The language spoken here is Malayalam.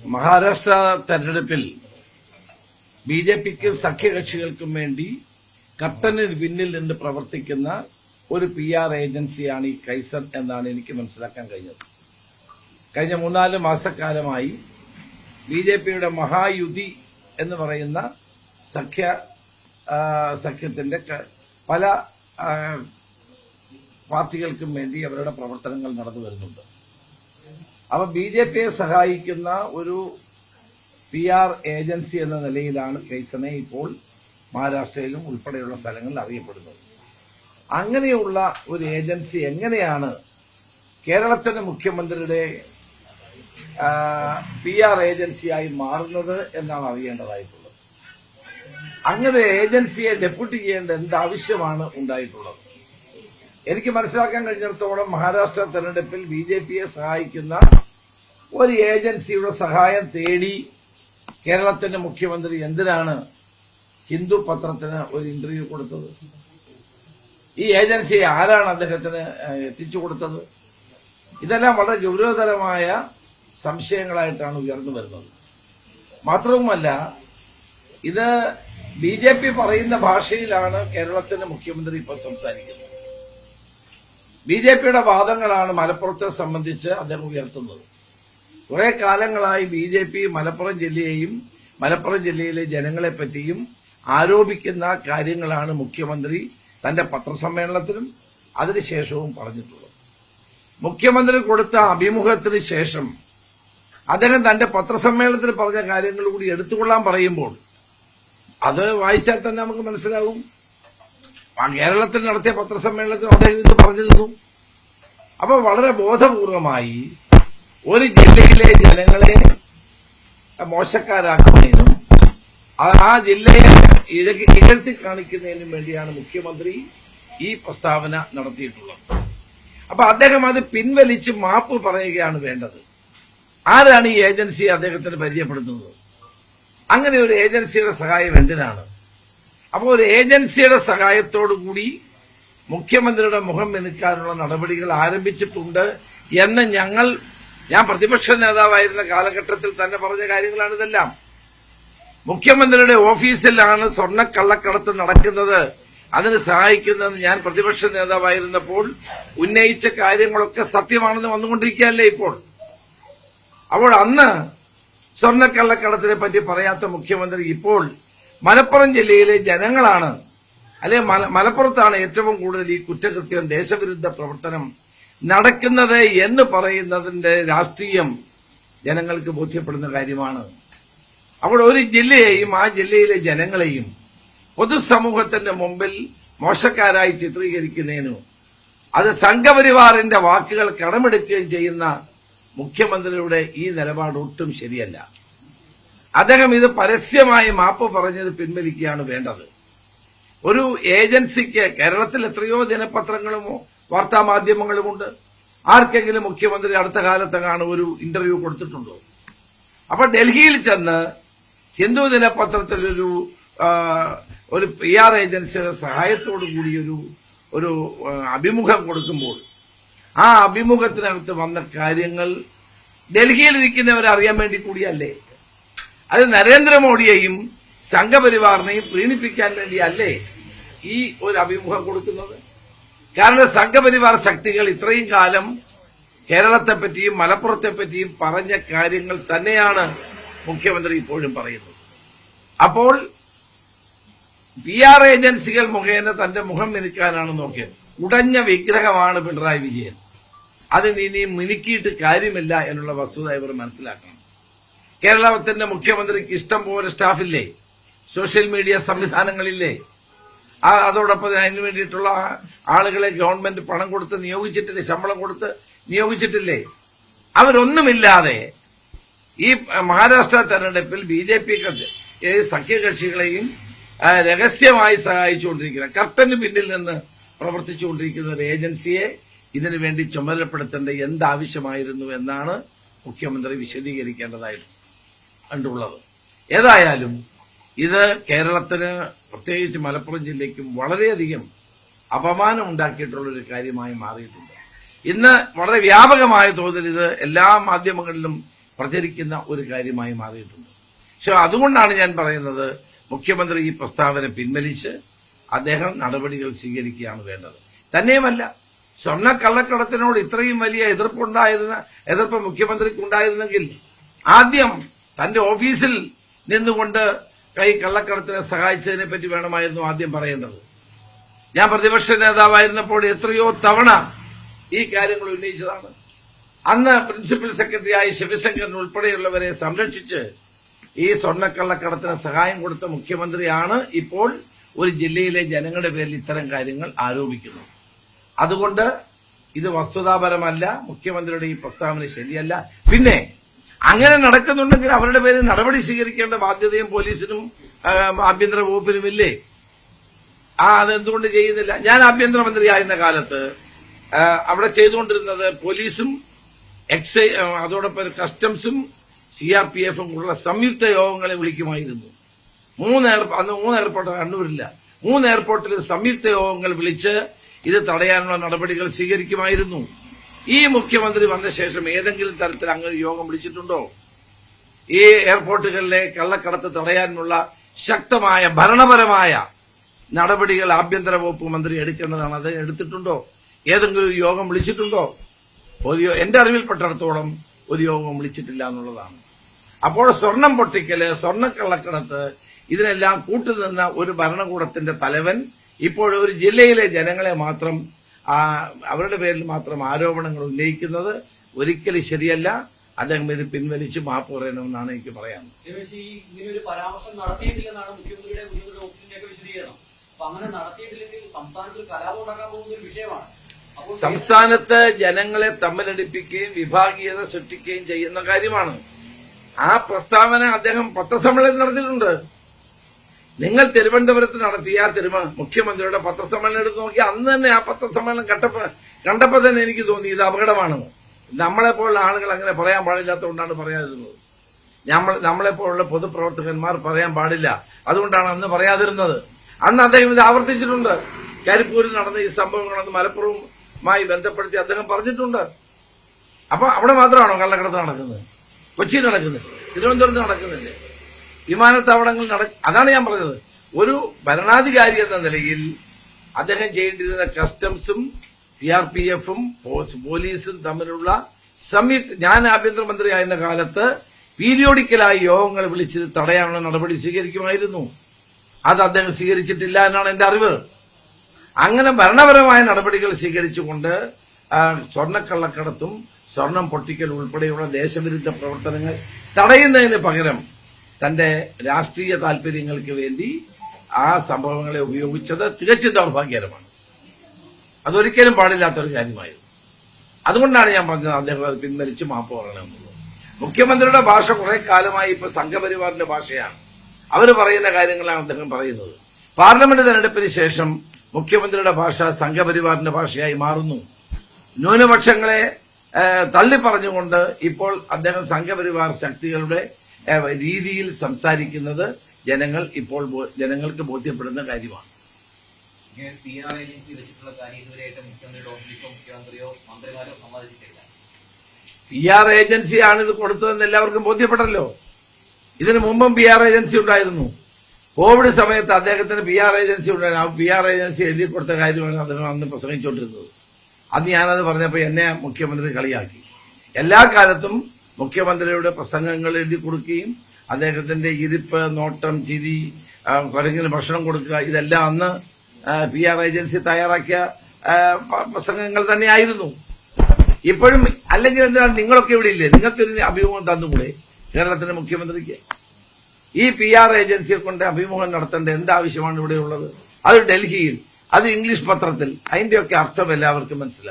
മഹാരാഷ്ട്ര തെരഞ്ഞെടുപ്പിൽ ബിജെപിക്കും സഖ്യകക്ഷികൾക്കും വേണ്ടി കർട്ടന് പിന്നിൽ നിന്ന് പ്രവർത്തിക്കുന്ന ഒരു PR ഏജൻസിയാണ് ഈ കൈസർ എന്നാണ് എനിക്ക് മനസ്സിലാക്കാൻ കഴിഞ്ഞത്. കഴിഞ്ഞ 3-4 മാസക്കാലമായി ബിജെപിയുടെ മഹായുതി എന്ന് പറയുന്ന സഖ്യത്തിന്റെ പല പാർട്ടികൾക്കും വേണ്ടി അവരുടെ പ്രവർത്തനങ്ങൾ നടന്നു വരുന്നുണ്ട്. അവ ബിജെപിയെ സഹായിക്കുന്ന ഒരു PR ഏജൻസി എന്ന നിലയിലാണ് കൈസനെ ഇപ്പോൾ മഹാരാഷ്ട്രയിലും ഉൾപ്പെടെയുള്ള സ്ഥലങ്ങളിൽ അറിയപ്പെടുന്നത്. അങ്ങനെയുള്ള ഒരു ഏജൻസി എങ്ങനെയാണ് കേരളത്തിന്റെ മുഖ്യമന്ത്രിയുടെ PR ഏജൻസിയായി മാറുന്നത് എന്നാണ് അറിയേണ്ടതായിട്ടുള്ളത്. അങ്ങനെ ഏജൻസിയെ ഡെപ്യൂട്ടി ചെയ്യേണ്ട എന്താവശ്യമാണ് ഉണ്ടായിട്ടുള്ളത്? എനിക്ക് മനസ്സിലാക്കാൻ കഴിഞ്ഞിടത്തോളം മഹാരാഷ്ട്ര തെരഞ്ഞെടുപ്പിൽ ബിജെപിയെ സഹായിക്കുന്ന ഒരു ഏജൻസിയുടെ സഹായം തേടി കേരളത്തിന്റെ മുഖ്യമന്ത്രി എന്തിനാണ് ഹിന്ദു പത്രത്തിന് ഒരു ഇന്റർവ്യൂ കൊടുത്തത്? ഈ ഏജൻസിയെ ആരാണ് അദ്ദേഹത്തിന് എത്തിച്ചു കൊടുത്തത്? ഇതെല്ലാം വളരെ ഗൗരവതരമായ സംശയങ്ങളായിട്ടാണ് ഉയർന്നു വരുന്നത്. മാത്രവുമല്ല, ഇത് ബിജെപി പറയുന്ന ഭാഷയിലാണ് കേരളത്തിന്റെ മുഖ്യമന്ത്രി ഇപ്പോൾ സംസാരിക്കുന്നത്. ബിജെപിയുടെ വാദങ്ങളാണ് മലപ്പുറത്തെ സംബന്ധിച്ച് അദ്ദേഹം ഉയർത്തുന്നത്. കുറെ കാലങ്ങളായി ബിജെപി മലപ്പുറം ജില്ലയെയും മലപ്പുറം ജില്ലയിലെ ജനങ്ങളെപ്പറ്റിയും ആരോപിക്കുന്ന കാര്യങ്ങളാണ് മുഖ്യമന്ത്രി തന്റെ പത്രസമ്മേളനത്തിലും അതിനുശേഷവും പറഞ്ഞിട്ടുള്ളത്. മുഖ്യമന്ത്രി കൊടുത്ത അഭിമുഖത്തിന് ശേഷം അദ്ദേഹം തന്റെ പത്രസമ്മേളനത്തിൽ പറഞ്ഞ കാര്യങ്ങൾ കൂടി എടുത്തുകൊള്ളാൻ പറയുമ്പോൾ അത് വായിച്ചാൽ തന്നെ നമുക്ക് മനസ്സിലാവും. കേരളത്തിൽ നടത്തിയ പത്രസമ്മേളനത്തിൽ അദ്ദേഹം ഇത് പറഞ്ഞിരുന്നു. അപ്പൊ വളരെ ബോധപൂർവമായി ഒരു ജില്ലയിലെ ജനങ്ങളെ മോശക്കാരാക്കുന്നതിനും ആ ജില്ലയെ ഇകഴ്ത്തി കാണിക്കുന്നതിനും വേണ്ടിയാണ് മുഖ്യമന്ത്രി ഈ പ്രസ്താവന നടത്തിയിട്ടുള്ളത്. അപ്പൊ അദ്ദേഹം അത് പിൻവലിച്ച് മാപ്പ് പറയുകയാണ് വേണ്ടത്. ആരാണ് ഈ ഏജൻസി അദ്ദേഹത്തിന് പരിചയപ്പെടുത്തുന്നത്? അങ്ങനെ ഒരു ഏജൻസിയുടെ സഹായം എന്തിനാണ്? അപ്പോൾ ഒരു ഏജൻസിയുടെ സഹായത്തോടുകൂടി മുഖ്യമന്ത്രിയുടെ മുഖം മിനുക്കാനുള്ള നടപടികൾ ആരംഭിച്ചിട്ടുണ്ട് എന്ന് ഞാൻ പ്രതിപക്ഷ നേതാവായിരുന്ന കാലഘട്ടത്തിൽ തന്നെ പറഞ്ഞ കാര്യങ്ങളാണ് ഇതെല്ലാം. മുഖ്യമന്ത്രിയുടെ ഓഫീസിലാണ് സ്വർണ്ണക്കള്ളക്കടത്ത് നടക്കുന്നത്, അതിന് സഹായിക്കുന്നതെന്ന് ഞാൻ പ്രതിപക്ഷ നേതാവായിരുന്നപ്പോൾ ഉന്നയിച്ച കാര്യങ്ങളൊക്കെ സത്യമാണെന്ന് വന്നുകൊണ്ടിരിക്കുകയല്ലേ ഇപ്പോൾ. അപ്പോൾ അന്ന് സ്വർണ്ണക്കള്ളക്കടത്തിനെ പറ്റി പറയാത്ത മുഖ്യമന്ത്രി ഇപ്പോൾ മലപ്പുറം ജില്ലയിലെ ജനങ്ങളാണ്, അല്ലെങ്കിൽ മലപ്പുറത്താണ് ഏറ്റവും കൂടുതൽ ഈ കുറ്റകൃത്യം, ദേശവിരുദ്ധ പ്രവർത്തനം നടക്കുന്നത് എന്ന് പറയുന്നതിന്റെ രാഷ്ട്രീയം ജനങ്ങൾക്ക് ബോധ്യപ്പെടുന്ന കാര്യമാണ്. അപ്പോൾ ഒരു ജില്ലയെയും ആ ജില്ലയിലെ ജനങ്ങളെയും പൊതുസമൂഹത്തിന്റെ മുമ്പിൽ മോശക്കാരായി ചിത്രീകരിക്കുന്നതിനു അത് സംഘപരിവാറിന്റെ വാക്കുകൾ കടമെടുക്കുകയും ചെയ്യുന്ന മുഖ്യമന്ത്രിയുടെ ഈ നിലപാട് ഒട്ടും ശരിയല്ല. അദ്ദേഹം ഇത് പരസ്യമായി മാപ്പ് പറഞ്ഞത് പിൻവലിക്കുകയാണ് വേണ്ടത്. ഒരു ഏജൻസിക്ക് കേരളത്തിൽ എത്രയോ ദിനപത്രങ്ങളും വാർത്താമാധ്യമങ്ങളുമുണ്ട്. ആർക്കെങ്കിലും മുഖ്യമന്ത്രി അടുത്ത കാലത്തെങ്ങാണ് ഒരു ഇന്റർവ്യൂ കൊടുത്തിട്ടുണ്ടോ? അപ്പൊ ഡൽഹിയിൽ ചെന്ന് ഹിന്ദു ദിനപത്രത്തിൽ ഒരു PR ഏജൻസിയുടെ സഹായത്തോടു കൂടി ഒരു അഭിമുഖം കൊടുക്കുമ്പോൾ ആ അഭിമുഖത്തിനകത്ത് വന്ന കാര്യങ്ങൾ ഡൽഹിയിലിരിക്കുന്നവരെ അറിയാൻ വേണ്ടി കൂടിയല്ലേ? അത് നരേന്ദ്രമോദിയെയും സംഘപരിവാറിനെയും പ്രീണിപ്പിക്കാൻ വേണ്ടിയല്ലേ ഈ ഒരു അഭിമുഖം കൊടുക്കുന്നത്? കാരണം സംഘപരിവാർ ശക്തികൾ ഇത്രയും കാലം കേരളത്തെപ്പറ്റിയും മലപ്പുറത്തെപ്പറ്റിയും പറഞ്ഞ കാര്യങ്ങൾ തന്നെയാണ് മുഖ്യമന്ത്രി ഇപ്പോഴും പറയുന്നത്. അപ്പോൾ PR ഏജൻസികൾ മുഖേന തന്റെ മുഖം മിനുക്കാനാണ് നോക്കിയത്. ഉടഞ്ഞ വിഗ്രഹമാണ് പിണറായി വിജയൻ. അതിന് ഇനി മിനുക്കിയിട്ട് കാര്യമില്ല എന്നുള്ള വസ്തുത ഇവർ മനസ്സിലാക്കണം. കേരളത്തിന്റെ മുഖ്യമന്ത്രിക്ക് ഇഷ്ടം പോലെ സ്റ്റാഫില്ലേ, സോഷ്യൽ മീഡിയ സംവിധാനങ്ങളില്ലേ, അതോടൊപ്പം അതിനു വേണ്ടിയിട്ടുള്ള ആളുകളെ ഗവൺമെന്റ് പണം കൊടുത്ത് നിയോഗിച്ചിട്ടില്ലേ, ശമ്പളം കൊടുത്ത് നിയോഗിച്ചിട്ടില്ലേ? അവരൊന്നുമില്ലാതെ ഈ മഹാരാഷ്ട്ര തെരഞ്ഞെടുപ്പിൽ BJP സഖ്യകക്ഷികളെയും രഹസ്യമായി സഹായിച്ചുകൊണ്ടിരിക്കുന്ന, കർട്ടന് പിന്നിൽ നിന്ന് പ്രവർത്തിച്ചുകൊണ്ടിരിക്കുന്ന ഒരു ഏജൻസിയെ ഇതിനു വേണ്ടി ചുമതലപ്പെടുത്തേണ്ട എന്താവശ്യമായിരുന്നു എന്നാണ് മുഖ്യമന്ത്രി വിശദീകരിക്കേണ്ടതായിട്ടുള്ളത്. ഏതായാലും ഇത് കേരളത്തിന്, പ്രത്യേകിച്ച് മലപ്പുറം ജില്ലയ്ക്കും വളരെയധികം അപമാനം ഉണ്ടാക്കിയിട്ടുള്ള ഒരു കാര്യമായി മാറിയിട്ടുണ്ട്. ഇന്ന് വളരെ വ്യാപകമായ തോതിൽ ഇത് എല്ലാ മാധ്യമങ്ങളിലും പ്രചരിക്കുന്ന ഒരു കാര്യമായി മാറിയിട്ടുണ്ട്. പക്ഷെ അതുകൊണ്ടാണ് ഞാൻ പറയുന്നത്, മുഖ്യമന്ത്രി ഈ പ്രസ്താവന പിൻവലിച്ച് അദ്ദേഹം നടപടികൾ സ്വീകരിക്കുകയാണ് വേണ്ടത്. തന്നെയുമല്ല, സ്വർണ്ണക്കള്ളക്കടത്തിനോട് ഇത്രയും വലിയ എതിർപ്പ് മുഖ്യമന്ത്രിക്കുണ്ടായിരുന്നെങ്കിൽ ആദ്യം തന്റെ ഓഫീസിൽ നിന്നുകൊണ്ട് കള്ളക്കടത്തിനെ സഹായിച്ചതിനെ പറ്റി വേണമായിരുന്നു ആദ്യം പറയേണ്ടത്. ഞാൻ പ്രതിപക്ഷ നേതാവായിരുന്നപ്പോൾ എത്രയോ തവണ ഈ കാര്യങ്ങൾ ഉന്നയിച്ചതാണ്. അന്ന് പ്രിൻസിപ്പൽ സെക്രട്ടറിയായി ശിവശങ്കരൻ ഉൾപ്പെടെയുള്ളവരെ സംരക്ഷിച്ച് ഈ സ്വർണ്ണക്കള്ളക്കടത്തിന് സഹായം കൊടുത്ത മുഖ്യമന്ത്രിയാണ് ഇപ്പോൾ ഒരു ജില്ലയിലെ ജനങ്ങളുടെ പേരിൽ ഇത്തരം കാര്യങ്ങൾ ആരോപിക്കുന്നത്. അതുകൊണ്ട് ഇത് വസ്തുതാപരമല്ല, മുഖ്യമന്ത്രിയുടെ ഈ പ്രസ്താവന ശരിയല്ല. പിന്നെ അങ്ങനെ നടക്കുന്നുണ്ടെങ്കിൽ അവരുടെ പേരിൽ നടപടി സ്വീകരിക്കേണ്ട ബാധ്യതയും പോലീസിനും ആഭ്യന്തര വകുപ്പിനുമില്ലേ? അതെന്തുകൊണ്ട് ചെയ്യുന്നില്ല? ഞാൻ ആഭ്യന്തരമന്ത്രിയായിരുന്ന കാലത്ത് അവിടെ ചെയ്തുകൊണ്ടിരുന്നത് പോലീസും അതോടൊപ്പം കസ്റ്റംസും CRPF ഉള്ള സംയുക്ത യോഗങ്ങളെ വിളിക്കുമായിരുന്നു. അന്ന് 3 എയർപോർട്ട് കണ്ണൂരില്ല. 3 എയർപോർട്ടിൽ സംയുക്ത യോഗങ്ങൾ വിളിച്ച് ഇത് തടയാനുള്ള നടപടികൾ സ്വീകരിക്കുമായിരുന്നു. ഈ മുഖ്യമന്ത്രി വന്ന ശേഷം ഏതെങ്കിലും തരത്തിൽ അങ്ങനെ യോഗം വിളിച്ചിട്ടുണ്ടോ? ഈ എയർപോർട്ടുകളിലെ കള്ളക്കടത്ത് തടയാനുള്ള ശക്തമായ ഭരണപരമായ നടപടികൾ ആഭ്യന്തര വകുപ്പ് മന്ത്രി എടുക്കേണ്ടതാണ്. അത് എടുത്തിട്ടുണ്ടോ? ഏതെങ്കിലും യോഗം വിളിച്ചിട്ടുണ്ടോ? എന്റെ അറിവിൽപ്പെട്ടിടത്തോളം ഒരു യോഗം വിളിച്ചിട്ടില്ല എന്നുള്ളതാണ്. അപ്പോൾ സ്വർണം പൊട്ടിക്കല്, സ്വർണ്ണക്കള്ളക്കടത്ത്, ഇതിനെല്ലാം കൂട്ടുനിന്ന ഒരു ഭരണകൂടത്തിന്റെ തലവൻ ഇപ്പോൾ ഒരു ജില്ലയിലെ ജനങ്ങളെ മാത്രം അവരുടെ പേരിൽ മാത്രം ആരോപണങ്ങൾ ഉന്നയിക്കുന്നത് ഒരിക്കലും ശരിയല്ല. അദ്ദേഹം ഇത് പിൻവലിച്ച് മാപ്പ് പറയണമെന്നാണ് എനിക്ക് പറയാൻ. ഇങ്ങനെയൊരു പരാമർശം നടത്തിയിട്ടില്ലെന്നാണ് മുഖ്യമന്ത്രിയുടെ ഓഫീസിന്റെയൊക്കെ വിശദീകരണം. അപ്പൊ അങ്ങനെ നടത്തിയിട്ടില്ലെങ്കിൽ സംസ്ഥാനത്തിൽ കലാപം ഉണ്ടാക്കാൻ പോകുന്ന ഒരു വിഷയമാണ്. സംസ്ഥാനത്ത് ജനങ്ങളെ തമ്മിലടിപ്പിക്കുകയും വിഭാഗീയത സൃഷ്ടിക്കുകയും ചെയ്യുന്ന കാര്യമാണ്. ആ പ്രസ്താവന അദ്ദേഹം പത്രസമ്മേളനം നടത്തിയിട്ടുണ്ട്. നിങ്ങൾ തിരുവനന്തപുരത്ത് നടത്തിയ മുഖ്യമന്ത്രിയുടെ പത്രസമ്മേളനം എടുത്ത് നോക്കി, അന്ന് തന്നെ ആ പത്രസമ്മേളനം കണ്ടപ്പോൾ തന്നെ എനിക്ക് തോന്നി ഇത് അപകടമാണ്. നമ്മളെപ്പോലുള്ള ആളുകൾ അങ്ങനെ പറയാൻ പാടില്ലാത്തതുകൊണ്ടാണ് പറയാതിരുന്നത്. നമ്മളെപ്പോലുള്ള പൊതുപ്രവർത്തകന്മാർ പറയാൻ പാടില്ല, അതുകൊണ്ടാണ് അന്ന് പറയാതിരുന്നത്. അന്ന് അദ്ദേഹം ഇത് ആവർത്തിച്ചിട്ടുണ്ട്. കരിപ്പൂരിൽ നടന്ന ഈ സംഭവങ്ങളൊന്ന് മലപ്പുറവുമായി ബന്ധപ്പെടുത്തി അദ്ദേഹം പറഞ്ഞിട്ടുണ്ട്. അപ്പൊ അവിടെ മാത്രമാണോ കള്ളക്കടത്ത് നടക്കുന്നത്? കൊച്ചിയിൽ നടക്കുന്നില്ല, തിരുവനന്തപുരത്ത് നടക്കുന്നില്ല, വിമാനത്താവളങ്ങളിൽ അതാണ് ഞാൻ പറഞ്ഞത്. ഒരു ഭരണാധികാരി എന്ന നിലയിൽ അദ്ദേഹം ചെയ്യേണ്ടിരുന്ന കസ്റ്റംസും CRPFും പോലീസും തമ്മിലുള്ള ഞാൻ ആഭ്യന്തരമന്ത്രിയായിരുന്ന കാലത്ത് പീരിയോഡിക്കലായി യോഗങ്ങൾ വിളിച്ച് തടയാനുള്ള നടപടി സ്വീകരിക്കുമായിരുന്നു. അത് അദ്ദേഹം സ്വീകരിച്ചിട്ടില്ല എന്നാണ് എന്റെ അറിവ്. അങ്ങനെ ഭരണപരമായ നടപടികൾ സ്വീകരിച്ചുകൊണ്ട് സ്വർണ്ണക്കള്ളക്കടത്തും സ്വർണം പൊട്ടിക്കൽ ഉൾപ്പെടെയുള്ള ദേശവിരുദ്ധ പ്രവർത്തനങ്ങൾ തടയുന്നതിന് പകരം തന്റെ രാഷ്ട്രീയ താൽപര്യങ്ങൾക്ക് വേണ്ടി ആ സംഭവങ്ങളെ ഉപയോഗിച്ചത് തികച്ചും ദൌർഭാഗ്യകരമാണ്. അതൊരിക്കലും പാടില്ലാത്തൊരു കാര്യമായിരുന്നു. അതുകൊണ്ടാണ് ഞാൻ പറഞ്ഞത് അദ്ദേഹം അത് പിൻവലിച്ച് മാപ്പ് പറയണമെന്നുള്ളത്. മുഖ്യമന്ത്രിയുടെ ഭാഷ കുറെ കാലമായി ഇപ്പൊ സംഘപരിവാറിന്റെ ഭാഷയാണ്. അവർ പറയുന്ന കാര്യങ്ങളാണ് അദ്ദേഹം പറയുന്നത്. പാർലമെന്റ് തെരഞ്ഞെടുപ്പിന് ശേഷം മുഖ്യമന്ത്രിയുടെ ഭാഷ സംഘപരിവാറിന്റെ ഭാഷയായി മാറുന്നു. ന്യൂനപക്ഷങ്ങളെ തള്ളിപ്പറഞ്ഞുകൊണ്ട് ഇപ്പോൾ അദ്ദേഹം സംഘപരിവാർ ശക്തികളുടെ രീതിയിൽ സംസാരിക്കുന്നത് ജനങ്ങൾക്ക് ബോധ്യപ്പെടുന്ന കാര്യമാണ്. PR ഏജൻസി വെച്ചിട്ടുള്ള കാര്യം ഇതുവരെയായിട്ട് മുഖ്യമന്ത്രിയുടെ ഓഫീസോ മുഖ്യമന്ത്രിയോ മന്ത്രിമാരോ സമ്മതിച്ചിട്ടില്ല. PR ഏജൻസിയാണ് ഇത് കൊടുത്തതെന്ന് എല്ലാവർക്കും ബോധ്യപ്പെട്ടല്ലോ. ഇതിനു മുമ്പും PR ഏജൻസി ഉണ്ടായിരുന്നു. കോവിഡ് സമയത്ത് അദ്ദേഹത്തിന് PR ഏജൻസി ഉണ്ടായിരുന്നു. ആ PR ഏജൻസി എഴുതി കൊടുത്ത കാര്യമാണ് അദ്ദേഹം അന്ന് പ്രസംഗിച്ചുകൊണ്ടിരുന്നത്. അന്ന് ഞാനത് പറഞ്ഞപ്പോൾ എന്നെ മുഖ്യമന്ത്രി കളിയാക്കി. എല്ലാ കാലത്തും മുഖ്യമന്ത്രിയുടെ പ്രസംഗങ്ങൾ എഴുതി കൊടുക്കുകയും അദ്ദേഹത്തിന്റെ ഇരിപ്പ്, നോട്ടം, ചിരി, കുരങ്ങിന് ഭക്ഷണം കൊടുക്കുക, ഇതെല്ലാം അന്ന് PR ഏജൻസി തയ്യാറാക്കിയ പ്രസംഗങ്ങൾ തന്നെയായിരുന്നു. ഇപ്പോഴും അല്ലെങ്കിൽ എന്തിനാണ് നിങ്ങളൊക്കെ ഇവിടെ ഇല്ലേ? നിങ്ങൾക്കൊരു അഭിമുഖം തന്നുകൂടെ കേരളത്തിന്റെ മുഖ്യമന്ത്രിക്ക്? ഈ PR ഏജൻസിയെ കൊണ്ട് അഭിമുഖം നടത്തേണ്ട എന്താവശ്യമാണ് ഇവിടെ ഉള്ളത്? അത് ഡൽഹിയിൽ, അത് ഇംഗ്ലീഷ് പത്രത്തിൽ, അതിന്റെയൊക്കെ അർത്ഥം എല്ലാവർക്കും മനസ്സിലാവും.